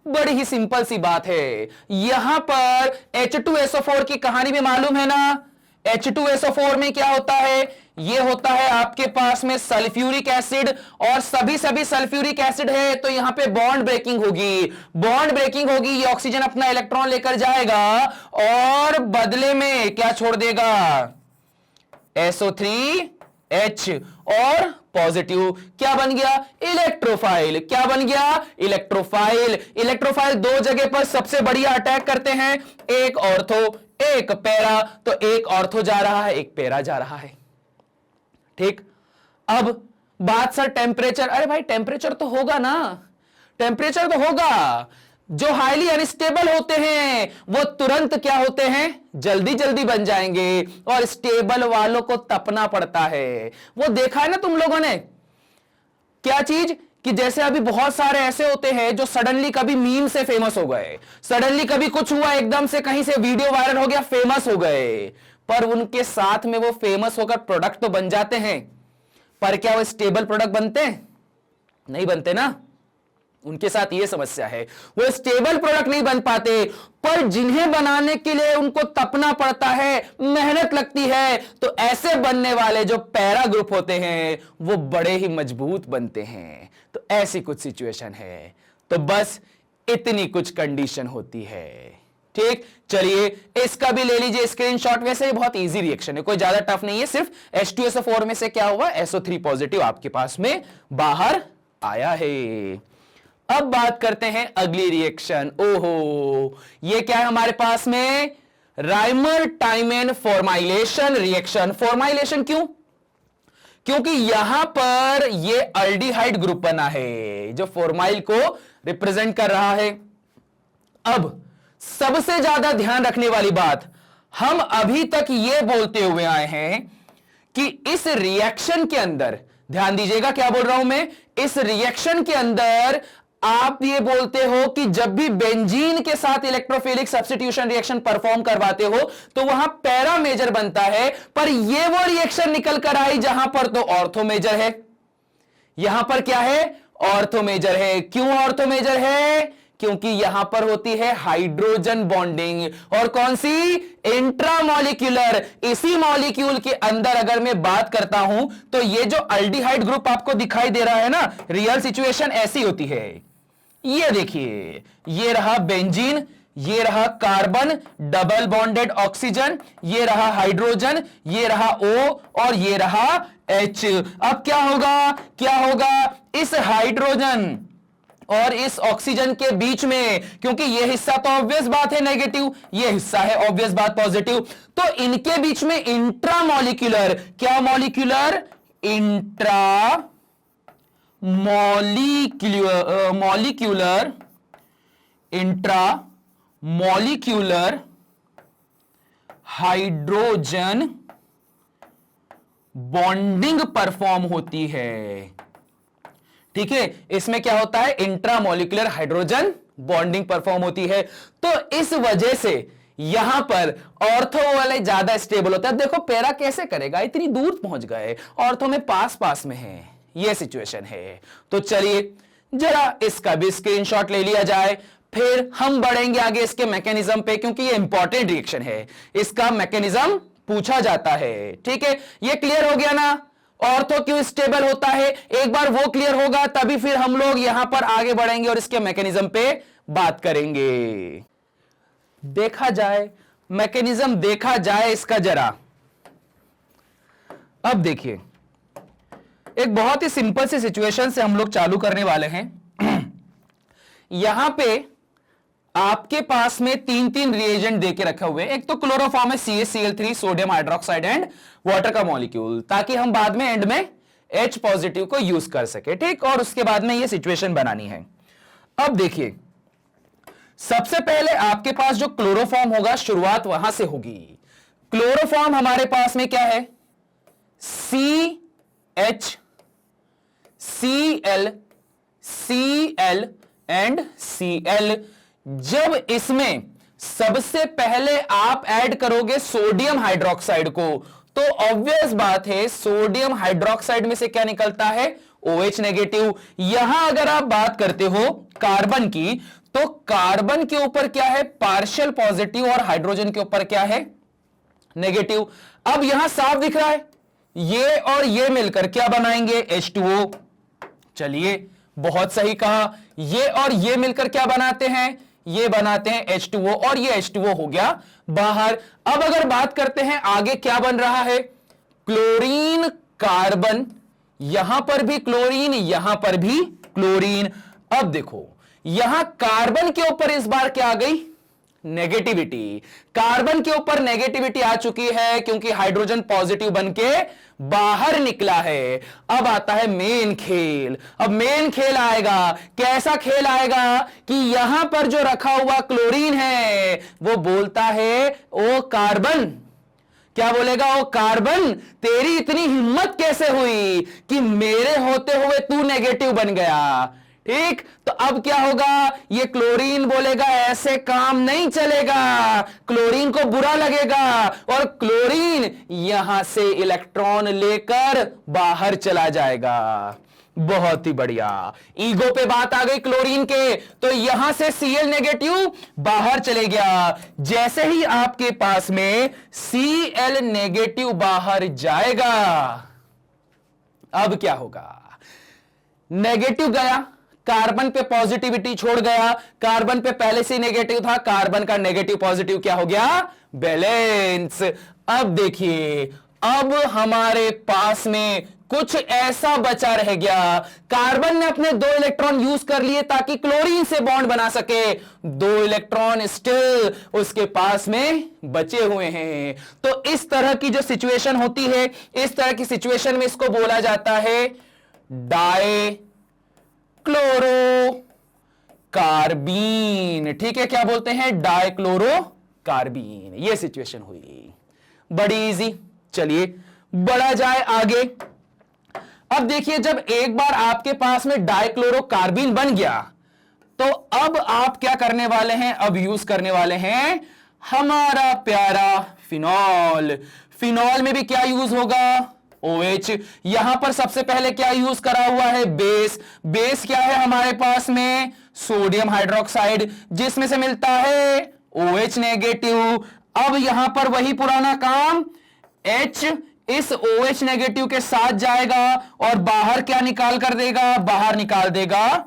बड़ी ही सिंपल सी बात है। यहां पर H2SO4 की कहानी में मालूम है ना, H2SO4 में क्या होता है, ये होता है आपके पास में सल्फ्यूरिक एसिड, और सभी सल्फ्यूरिक एसिड है तो यहां पे बॉन्ड ब्रेकिंग होगी। बॉन्ड ब्रेकिंग होगी, ये ऑक्सीजन अपना इलेक्ट्रॉन लेकर जाएगा और बदले में क्या छोड़ देगा, SO3H, और पॉजिटिव क्या बन गया, इलेक्ट्रोफाइल। क्या बन गया, इलेक्ट्रोफाइल। इलेक्ट्रोफाइल 2 जगह पर सबसे बढ़िया अटैक करते हैं, एक ऑर्थो एक पैरा। तो एक ऑर्थो जा रहा है, एक पैरा जा रहा है। ठीक, अब बात सर टेम्परेचर, अरे भाई टेम्परेचर तो होगा ना, टेम्परेचर तो होगा। जो हाईली अनस्टेबल होते हैं वो तुरंत क्या होते हैं, जल्दी जल्दी बन जाएंगे, और स्टेबल वालों को तपना पड़ता है। वो देखा है ना तुम लोगों ने, क्या चीज, कि जैसे अभी बहुत सारे ऐसे होते हैं जो सडनली कभी मीम से फेमस हो गए, सडनली कभी कुछ हुआ, एकदम से कहीं से वीडियो वायरल हो गया, फेमस हो गए, पर उनके साथ में वो फेमस होकर प्रोडक्ट तो बन जाते हैं, पर क्या वो स्टेबल प्रोडक्ट बनते हैं, नहीं बनते ना। उनके साथ ये समस्या है, वो स्टेबल प्रोडक्ट नहीं बन पाते, पर जिन्हें बनाने के लिए उनको तपना पड़ता है, मेहनत लगती है, तो ऐसे बनने वाले जो पैरा ग्रुप होते हैं वो बड़े ही मजबूत बनते हैं। तो ऐसी कुछ सिचुएशन है, तो बस इतनी कुछ कंडीशन होती है। ठीक, चलिए इसका भी ले लीजिए स्क्रीनशॉट। वैसे ये बहुत इजी रिएक्शन है, कोई ज्यादा टफ नहीं है, सिर्फ H2SO4 में से क्या हुआ, SO3 पॉजिटिव आपके पास में बाहर आया है। अब बात करते हैं अगली रिएक्शन। ओहो, ये क्या है हमारे पास में, Rymer Tiemann formylation reaction. Formylation क्यों, क्योंकि यहां पर ये अल्डिहाइड ग्रुप बना है जो फॉर्माइल को रिप्रेजेंट कर रहा है। अब सबसे ज्यादा ध्यान रखने वाली बात, हम अभी तक ये बोलते हुए आए हैं कि इस रिएक्शन के अंदर, ध्यान दीजिएगा क्या बोल रहा हूं मैं, इस रिएक्शन के अंदर आप ये बोलते हो कि जब भी बेंजीन के साथ इलेक्ट्रोफिलिक सब्स्टिट्यूशन रिएक्शन परफॉर्म करवाते हो तो वहां पैरा मेजर बनता है, पर ये वो रिएक्शन निकल कर आई जहां पर तो ऑर्थो मेजर है। यहां पर क्या है, ऑर्थो मेजर है। क्यों ऑर्थो मेजर है, क्योंकि यहां पर होती है हाइड्रोजन बॉन्डिंग, और कौन सी, इंट्रामॉलिक्यूलर। इसी मॉलिक्यूल के अंदर अगर मैं बात करता हूं तो ये जो अल्डिहाइड ग्रुप आपको दिखाई दे रहा है ना, रियल सिचुएशन ऐसी होती है। ये देखिए, ये रहा बेंजीन, ये रहा कार्बन, डबल बॉन्डेड ऑक्सीजन, ये रहा हाइड्रोजन, ये रहा O और ये रहा H। अब क्या होगा इस हाइड्रोजन और इस ऑक्सीजन के बीच में, क्योंकि ये हिस्सा तो ऑब्वियस बात है नेगेटिव, ये हिस्सा है ऑब्वियस बात पॉजिटिव, तो इनके बीच में इंट्रामॉलिक्यूलर, क्या molecular, intramolecular hydrogen bonding perform होती है। ठीक है, इसमें क्या होता है, इंट्रामॉलिक्यूलर हाइड्रोजन बॉन्डिंग परफॉर्म होती है। तो इस वजह से यहां पर ऑर्थो वाले ज्यादा स्टेबल होता है। देखो पैरा कैसे करेगा, इतनी दूर पहुंच गए, ऑर्थो में पास में है, यह सिचुएशन है। तो चलिए जरा इसका भी स्क्रीनशॉट ले लिया जाए, फिर हम बढ़ेंगे आगे इसके मैकेनिज्म पे, क्योंकि ये इंपॉर्टेंट रिएक्शन है, इसका मैकेनिज्म पूछा जाता है। ठीक है, ये क्लियर हो गया ना, ऑर्थो क्यों स्टेबल होता है, एक बार वो क्लियर होगा तभी फिर हम लोग यहां पर आगे बढ़ेंगे और इसके मैकेनिज्म पे बात करेंगे। देखा जाए मैकेनिज्म, देखा जाए इसका जरा। अब देखिए एक बहुत ही सिंपल सी सिचुएशन से हम लोग चालू करने वाले हैं। यहां पे आपके पास में तीन रिएजेंट देके रखे हुए, एक तो क्लोरोफॉर्म है CaCl3 sodium hydroxide and water का मॉलिक्यूल, ताकि हम बाद में एंड में H पॉजिटिव को यूज कर सके। ठीक, और उसके बाद में ये सिचुएशन बनानी है। अब देखिए सबसे पहले आपके पास जो क्लोरोफॉर्म होगा शुरुआत वहां से होगी। क्लोरोफॉर्म हमारे पास में क्या है, CH Cl Cl and Cl। जब इसमें सबसे पहले आप ऐड करोगे सोडियम हाइड्रोक्साइड को, तो ऑब्वियस बात है सोडियम हाइड्रोक्साइड में से क्या निकलता है, OH नेगेटिव। यहां अगर आप बात करते हो कार्बन की, तो कार्बन के ऊपर क्या है, पार्शियल पॉजिटिव, और हाइड्रोजन के ऊपर क्या है, नेगेटिव। अब यहां साफ दिख रहा है ये और ये मिलकर क्या बनाएंगे, H2O। चलिए बहुत सही कहा, ये और ये मिलकर क्या बनाते हैं, ये बनाते हैं H2O, और ये H2O हो गया बाहर। अब अगर बात करते हैं आगे क्या बन रहा है, क्लोरीन कार्बन, यहां पर भी क्लोरीन, यहां पर भी क्लोरीन। अब देखो यहां कार्बन के ऊपर इस बार क्या आ गई, नेगेटिविटी। कार्बन के ऊपर नेगेटिविटी आ चुकी है क्योंकि हाइड्रोजन पॉजिटिव बनके बाहर निकला है। अब आता है मेन खेल। अब मेन खेल आएगा, कैसा खेल आएगा कि यहां पर जो रखा हुआ क्लोरीन है वो बोलता है ओ कार्बन, क्या बोलेगा, ओ कार्बन तेरी इतनी हिम्मत कैसे हुई कि मेरे होते हुए तू नेगेटिव बन गया। ठीक, तो अब क्या होगा, ये क्लोरीन बोलेगा ऐसे काम नहीं चलेगा, क्लोरीन को बुरा लगेगा और क्लोरीन यहां से इलेक्ट्रॉन लेकर बाहर चला जाएगा। बहुत ही बढ़िया, ईगो पे बात आ गई क्लोरीन के, तो यहां से Cl नेगेटिव बाहर चले गया। जैसे ही आपके पास में Cl नेगेटिव बाहर जाएगा, अब क्या होगा, नेगेटिव गया, कार्बन पे पॉजिटिविटी छोड़ गया, कार्बन पे पहले से नेगेटिव था, कार्बन का नेगेटिव पॉजिटिव क्या हो गया, बैलेंस। अब देखिए अब हमारे पास में कुछ ऐसा बचा रह गया, कार्बन ने अपने 2 इलेक्ट्रॉन यूज कर लिए ताकि क्लोरीन से बॉन्ड बना सके, 2 इलेक्ट्रॉन स्टिल उसके पास में बचे हुए हैं। तो इस तरह की जो सिचुएशन होती है, इस तरह की सिचुएशन में इसको बोला जाता है डाई क्लोरो कार्बीन। ठीक है, क्या बोलते हैं, डाइक्लोरो कार्बीन। यह सिचुएशन हुई, बड़ी इजी। चलिए बढ़ा जाए आगे। अब देखिए जब एक बार आपके पास में डाइक्लोरो कार्बीन बन गया, तो अब आप क्या करने वाले हैं, अब यूज करने वाले हैं हमारा प्यारा फिनॉल। फिनॉल में भी क्या यूज होगा, OH। यहां पर सबसे पहले क्या यूज करा हुआ है, बेस। बेस क्या है हमारे पास में, सोडियम हाइड्रोक्साइड, जिसमें से मिलता है OH नेगेटिव। अब यहां पर वही पुराना काम, H इस OH नेगेटिव के साथ जाएगा और बाहर क्या निकाल कर देगा, बाहर निकाल देगा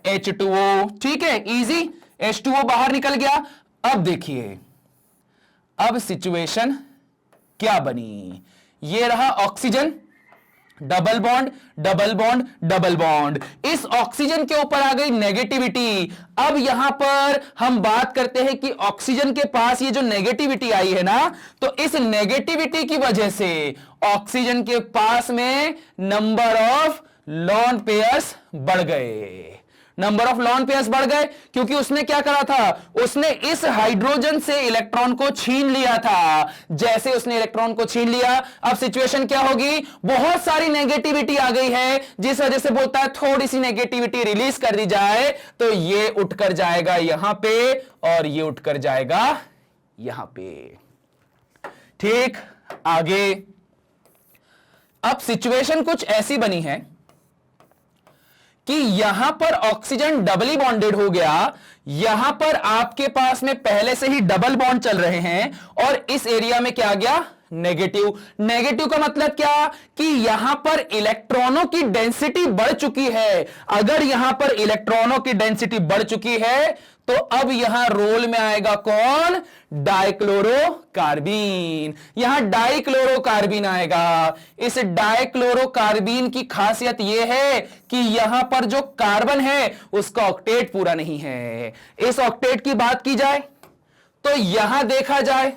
H2O। ठीक है, इजी, H2O बाहर निकल गया। अब देखिए, अब सिचुएशन क्या बनी। ये रहा oxygen, double bond double bond double bond, इस ऑक्सीजन के ऊपर आ गई नेगेटिविटी। अब यहां पर हम बात करते हैं कि ऑक्सीजन के पास ये जो नेगेटिविटी आई है ना, तो इस नेगेटिविटी की वजह से ऑक्सीजन के पास में नंबर ऑफ लॉन पेयर्स बढ़ गए, नंबर ऑफ लॉन पेयर्स बढ़ गए, क्योंकि उसने क्या करा था, उसने इस हाइड्रोजन से इलेक्ट्रॉन को छीन लिया था। जैसे उसने इलेक्ट्रॉन को छीन लिया, अब सिचुएशन क्या होगी, बहुत सारी नेगेटिविटी आ गई है, जिस वजह से बोलता है थोड़ी सी नेगेटिविटी रिलीज कर दी जाए तो ये उठकर जाएगा यहां पे और ये उठकर जाएगा यहां पे। ठीक, आगे अब सिचुएशन कुछ ऐसी बनी है कि यहां पर ऑक्सीजन डबली बॉन्डेड हो गया, यहां पर आपके पास में पहले से ही डबल बॉन्ड चल रहे हैं और इस एरिया में क्या आ गया, नेगेटिव। नेगेटिव का मतलब क्या कि यहां पर इलेक्ट्रॉनों की डेंसिटी बढ़ चुकी है। अगर यहां पर इलेक्ट्रॉनों की डेंसिटी बढ़ चुकी है तो अब यहां रोल में आएगा कौन, डाइक्लोरोकार्बीन। यहां डाइक्लोरोकार्बीन आएगा। इस डाइक्लोरोकार्बीन की खासियत यह है कि यहां पर जो कार्बन है उसका ऑक्टेट पूरा नहीं है। इस ऑक्टेट की बात की जाए तो यहां देखा जाए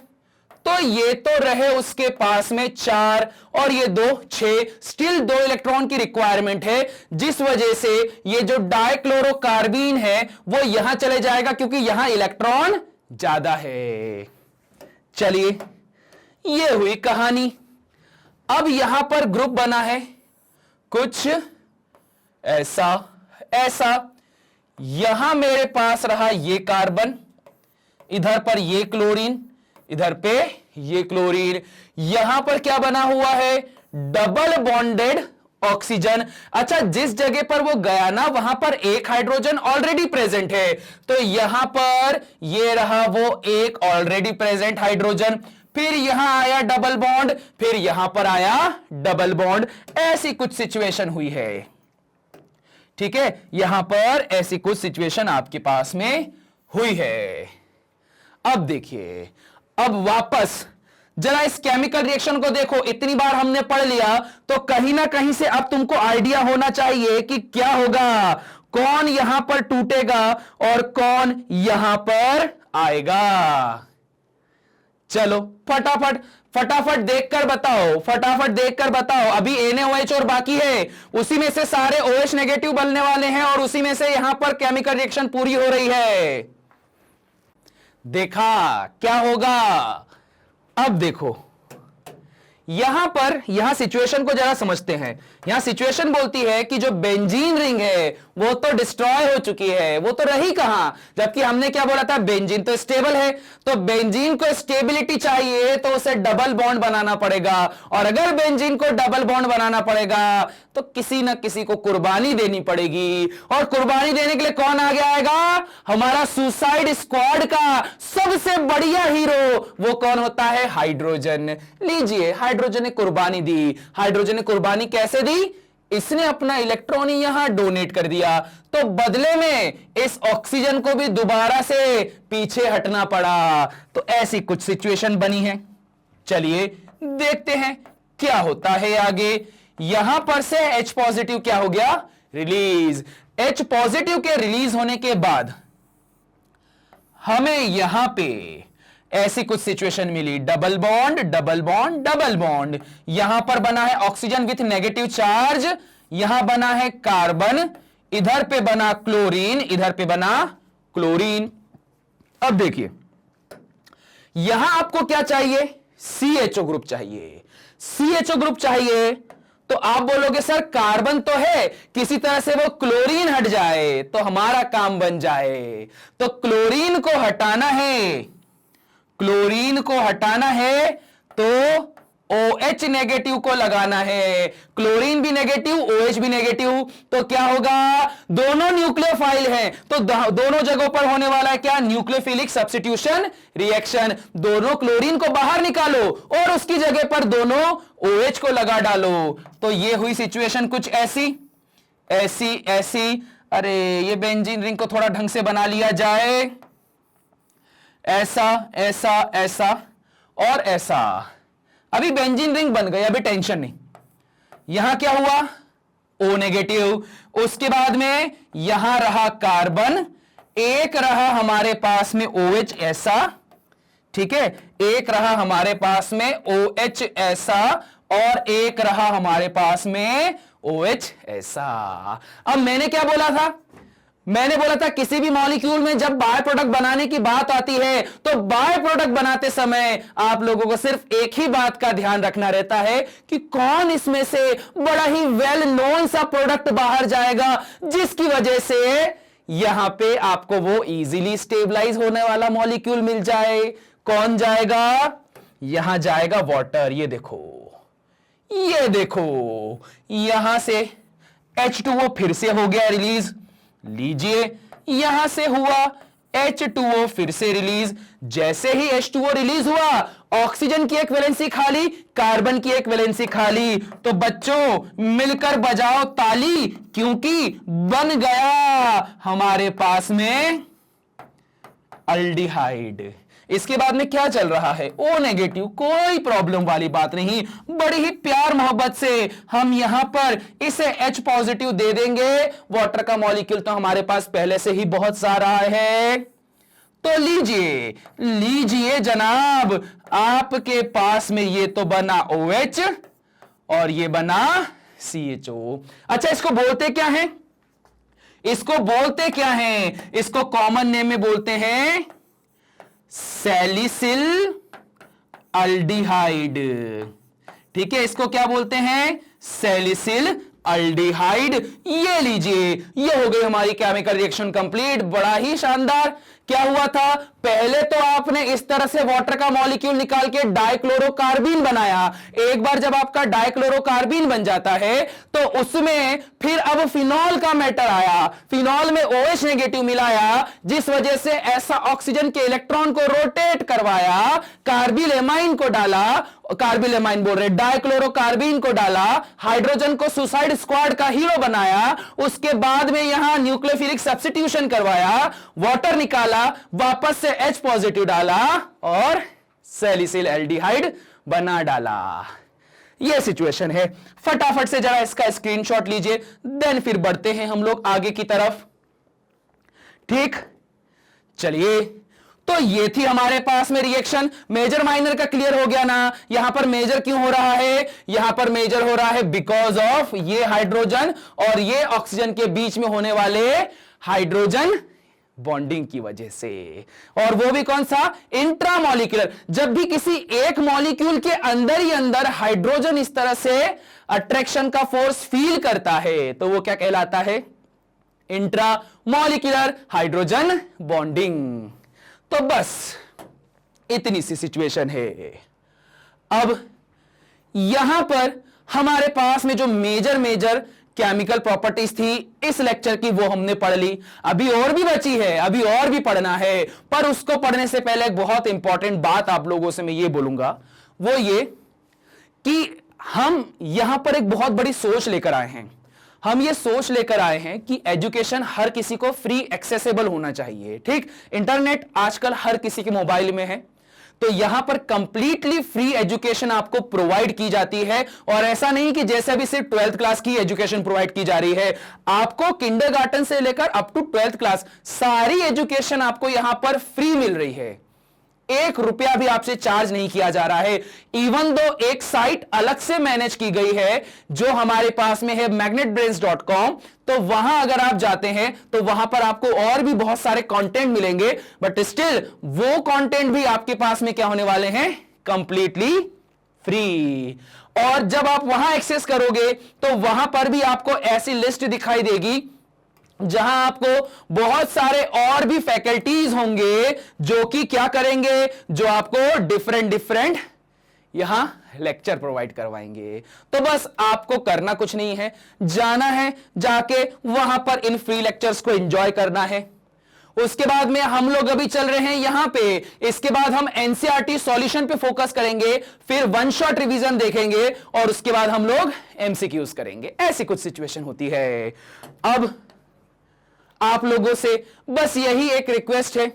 तो ये तो रहे उसके पास में 4 और ये 2 6, स्टिल 2 इलेक्ट्रॉन की रिक्वायरमेंट है, जिस वजह से ये जो डाइक्लोरोकार्बीन है वो यहां चले जाएगा क्योंकि यहां इलेक्ट्रॉन ज्यादा है। चलिए, ये हुई कहानी। अब यहां पर ग्रुप बना है कुछ ऐसा ऐसा, यहां मेरे पास रहा ये कार्बन, इधर पर ये क्लोरीन, इधर पे ये क्लोरीन, यहां पर क्या बना हुआ है, डबल बॉन्डेड ऑक्सीजन। अच्छा, जिस जगह पर वो गया ना वहां पर एक हाइड्रोजन ऑलरेडी प्रेजेंट है, तो यहां पर ये रहा वो एक ऑलरेडी प्रेजेंट हाइड्रोजन, फिर यहां आया डबल बॉन्ड, फिर यहां पर आया डबल बॉन्ड। ऐसी कुछ सिचुएशन हुई है। ठीक है, यहां पर ऐसी कुछ सिचुएशन आपके पास में हुई है। अब देखिए, अब वापस जरा इस केमिकल रिएक्शन को देखो। इतनी बार हमने पढ़ लिया तो कहीं ना कहीं से अब तुमको आइडिया होना चाहिए कि क्या होगा, कौन यहां पर टूटेगा और कौन यहां पर आएगा। चलो फटाफट फटाफट देखकर बताओ, फटाफट देखकर बताओ। अभी NaOH और बाकी है, उसी में से सारे OH नेगेटिव बनने वाले हैं और उसी में से यहां पर केमिकल रिएक्शन पूरी हो रही है। देखा क्या होगा। अब देखो यहां सिचुएशन को जरा समझते हैं। यहां सिचुएशन बोलती है कि जो बेंजीन रिंग है वो तो डिस्ट्रॉय हो चुकी है, वो तो रही कहां, जबकि हमने क्या बोला था, बेंजीन तो स्टेबल है। तो बेंजीन को स्टेबिलिटी चाहिए तो उसे डबल बॉन्ड बनाना पड़ेगा, और अगर बेंजीन को डबल बॉन्ड बनाना पड़ेगा तो किसी ना किसी को कुर्बानी देनी पड़ेगी। और कुर्बानी देने के लिए कौन आगे आएगा, हमारा सुसाइड स्क्वाड का सबसे बढ़िया हीरो, वो कौन होता है, हाइड्रोजन। लीजिए, हाइड्रोजन ने कुर्बानी दी। हाइड्रोजन ने कुर्बानी कैसे दी, इसने अपना इलेक्ट्रॉन यहां डोनेट कर दिया, तो बदले में इस ऑक्सीजन को भी दोबारा से पीछे हटना पड़ा। तो ऐसी कुछ सिचुएशन बनी है। चलिए देखते हैं क्या होता है आगे। यहां पर से H पॉजिटिव क्या हो गया, रिलीज। H पॉजिटिव के रिलीज होने के बाद हमें यहां पे ऐसी कुछ सिचुएशन मिली, double bond double bond double bond. यहां पर बना है ऑक्सीजन विथ नेगेटिव चार्ज, यहां बना है कार्बन, इधर पे बना क्लोरीन, इधर पे बना क्लोरीन। अब देखिए, यहां आपको क्या चाहिए, CHO ग्रुप चाहिए। CHO ग्रुप चाहिए तो आप बोलोगे सर कार्बन तो है, किसी तरह से वो क्लोरीन हट जाए तो हमारा काम बन जाए। तो क्लोरीन को हटाना है, क्लोरीन को हटाना है तो OH नेगेटिव को लगाना है। क्लोरीन भी नेगेटिव, OH भी नेगेटिव, तो क्या होगा, दोनों न्यूक्लियोफाइल हैं तो दोनों जगहों पर होने वाला है क्या, न्यूक्लियोफिलिक सब्स्टिट्यूशन रिएक्शन। दोनों क्लोरीन को बाहर निकालो और उसकी जगह पर दोनों OH को लगा डालो। तो ये हुई सिचुएशन कुछ ऐसी ऐसी ऐसी। अरे ये बेंजीन रिंग को थोड़ा ढंग से बना लिया जाए। ऐसा ऐसा ऐसा और ऐसा। अभी बेंजीन रिंग बन गई, अभी टेंशन नहीं। यहां क्या हुआ, O नेगेटिव। उसके बाद में यहां रहा कार्बन, एक रहा हमारे पास में OH ऐसा, ठीक है, एक रहा हमारे पास में OH ऐसा और एक रहा हमारे पास में OH ऐसा। अब मैंने क्या बोला था, मैंने बोला था किसी भी मॉलिक्यूल में जब बाय प्रोडक्ट बनाने की बात आती है तो बाय प्रोडक्ट बनाते समय आप लोगों को सिर्फ एक ही बात का ध्यान रखना रहता है कि कौन इसमें से बड़ा ही वेल नोन सा प्रोडक्ट बाहर जाएगा जिसकी वजह से यहां पे आपको वो इजीली स्टेबलाइज होने वाला मॉलिक्यूल मिल जाए। कौन जाएगा, यहां जाएगा वाटर। ये देखो, ये देखो, यहां से H2O फिर से हो गया रिलीज, लीजिए यहां से हुआ H2O फिर से रिलीज। जैसे ही H2O रिलीज हुआ, ऑक्सीजन की एक वैलेंसी खाली, कार्बन की एक वैलेंसी खाली। तो बच्चों मिलकर बजाओ ताली, क्योंकि बन गया हमारे पास में अल्डिहाइड। इसके बाद में क्या चल रहा है, O नेगेटिव, कोई प्रॉब्लम वाली बात नहीं, बड़ी ही प्यार मोहब्बत से हम यहां पर इसे H पॉजिटिव दे देंगे। वाटर का मॉलिक्यूल तो हमारे पास पहले से ही बहुत सारा है, तो लीजिए लीजिए जनाब, आपके पास में ये तो बना OH और ये बना CHO। अच्छा, इसको बोलते क्या है, इसको बोलते क्या है, इसको कॉमन नेम में बोलते हैं सैलिसिल अल्डिहाइड। ठीक है, इसको क्या बोलते हैं, सैलिसिल अल्डिहाइड। ये लीजिए, ये हो गई हमारी केमिकल रिएक्शन कंप्लीट। बड़ा ही शानदार। क्या हुआ था, पहले तो आपने इस तरह से वाटर का मॉलिक्यूल निकाल के डाइक्लोरोकार्बीन बनाया। एक बार जब आपका डाइक्लोरोकार्बीन बन जाता है तो उसमें फिर अब फिनॉल का मैटर आया, फिनॉल में OH नेगेटिव मिलाया, जिस वजह से ऐसा ऑक्सीजन के इलेक्ट्रॉन को रोटेट करवाया, कार्बिलेमाइन को डाला, कार्बिलेमाइन बोल रहे, डाइक्लोरोकार्बीन को डाला, हाइड्रोजन को सुसाइड स्क्वाड का हीरो बनाया। उसके बाद में यहां न्यूक्लियोफिलिक सब्स्टिट्यूशन करवाया, वाटर निकाला, वापस से H पॉजिटिव डाला और सैलिसिल एल्डिहाइड बना डाला। यह सिचुएशन है। फटाफट से जरा इसका स्क्रीनशॉट लीजिए, देन फिर बढ़ते हैं हम लोग आगे की तरफ। ठीक, चलिए, तो ये थी हमारे पास में रिएक्शन। मेजर माइनर का क्लियर हो गया ना। यहां पर मेजर क्यों हो रहा है, यहां पर मेजर हो रहा है बिकॉज ऑफ ये हाइड्रोजन और ये ऑक्सीजन के बीच में होने वाले हाइड्रोजन बॉन्डिंग की वजह से। और वो भी कौन सा, इंट्रामॉलिक्यूलर। जब भी किसी एक मॉलिक्यूल के अंदर ही अंदर हाइड्रोजन इस तरह से अट्रैक्शन का फोर्स फील करता है तो वो क्या कहलाता है, इंट्रामॉलिक्यूलर हाइड्रोजन बॉन्डिंग। तो बस इतनी सी सिचुएशन है। अब यहां पर हमारे पास में जो मेजर केमिकल प्रॉपर्टीज थी इस लेक्चर की, वो हमने पढ़ ली। अभी और भी बची है, अभी और भी पढ़ना है, पर उसको पढ़ने से पहले एक बहुत इंपॉर्टेंट बात आप लोगों से मैं ये बोलूंगा, वो ये कि हम यहां पर एक बहुत बड़ी सोच लेकर आए हैं। हम ये सोच लेकर आए हैं कि एजुकेशन हर किसी को फ्री एक्सेसिबल होना चाहिए। ठीक, इंटरनेट आजकल हर किसी के मोबाइल में है, तो यहां पर कंप्लीटली फ्री एजुकेशन आपको प्रोवाइड की जाती है। और ऐसा नहीं कि जैसे अभी सिर्फ 12th क्लास की एजुकेशन प्रोवाइड की जा रही है, आपको किंडरगार्टन से लेकर अप टू 12th क्लास सारी एजुकेशन आपको यहां पर फ्री मिल रही है। 1 रुपया भी आपसे चार्ज नहीं किया जा रहा है। इवन दो एक साइट अलग से मैनेज की गई है जो हमारे पास में है magnetbrains.com, तो वहां अगर आप जाते हैं तो वहां पर आपको और भी बहुत सारे कंटेंट मिलेंगे, बट स्टिल वो कंटेंट भी आपके पास में क्या होने वाले हैं, कंप्लीटली फ्री। और जब आप वहां एक्सेस करोगे तो वहां पर भी आपको ऐसी लिस्ट दिखाई देगी जहां आपको बहुत सारे और भी फैकल्टीज होंगे जो कि क्या करेंगे, जो आपको डिफरेंट यहां लेक्चर प्रोवाइड करवाएंगे। तो बस आपको करना कुछ नहीं है, जाना है, जाके वहां पर इन फ्री लेक्चर्स को एंजॉय करना है। उसके बाद में हम लोग अभी चल रहे हैं यहां पे, इसके बाद हम एनसीईआरटी सॉल्यूशन पे फोकस करेंगे, फिर 1 शॉट रिवीजन देखेंगे और उसके बाद हम लोग एमसीक्यूज करेंगे। ऐसी कुछ सिचुएशन होती है। अब आप लोगों से बस यही एक रिक्वेस्ट है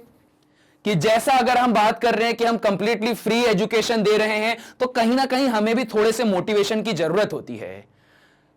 कि जैसा अगर हम बात कर रहे हैं कि हम कंप्लीटली फ्री एजुकेशन दे रहे हैं, तो कहीं ना कहीं हमें भी थोड़े से मोटिवेशन की जरूरत होती है।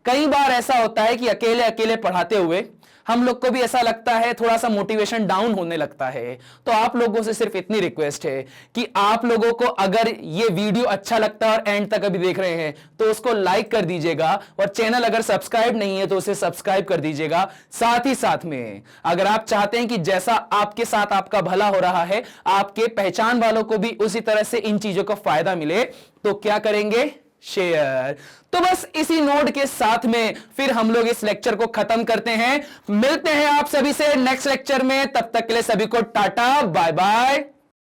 कई बार ऐसा होता है कि अकेले अकेले पढ़ाते हुए हम लोग को भी ऐसा लगता है, थोड़ा सा मोटिवेशन डाउन होने लगता है। तो आप लोगों से सिर्फ इतनी रिक्वेस्ट है कि आप लोगों को अगर ये वीडियो अच्छा लगता है और एंड तक अभी देख रहे हैं तो उसको लाइक कर दीजिएगा, और चैनल अगर सब्सक्राइब नहीं है तो उसे सब्सक्राइब कर दीजिएगा। साथ ही साथ में अगर आप चाहते हैं कि जैसा आपके साथ आपका भला हो रहा है, आपके पहचान वालों को भी उसी तरह से इन चीजों का फायदा मिले, तो क्या करेंगे? शेयर। तो बस इसी नोट के साथ में फिर हम लोग इस लेक्चर को खत्म करते हैं। मिलते हैं आप सभी से नेक्स्ट लेक्चर में, तब तक के लिए सभी को टाटा बाय बाय।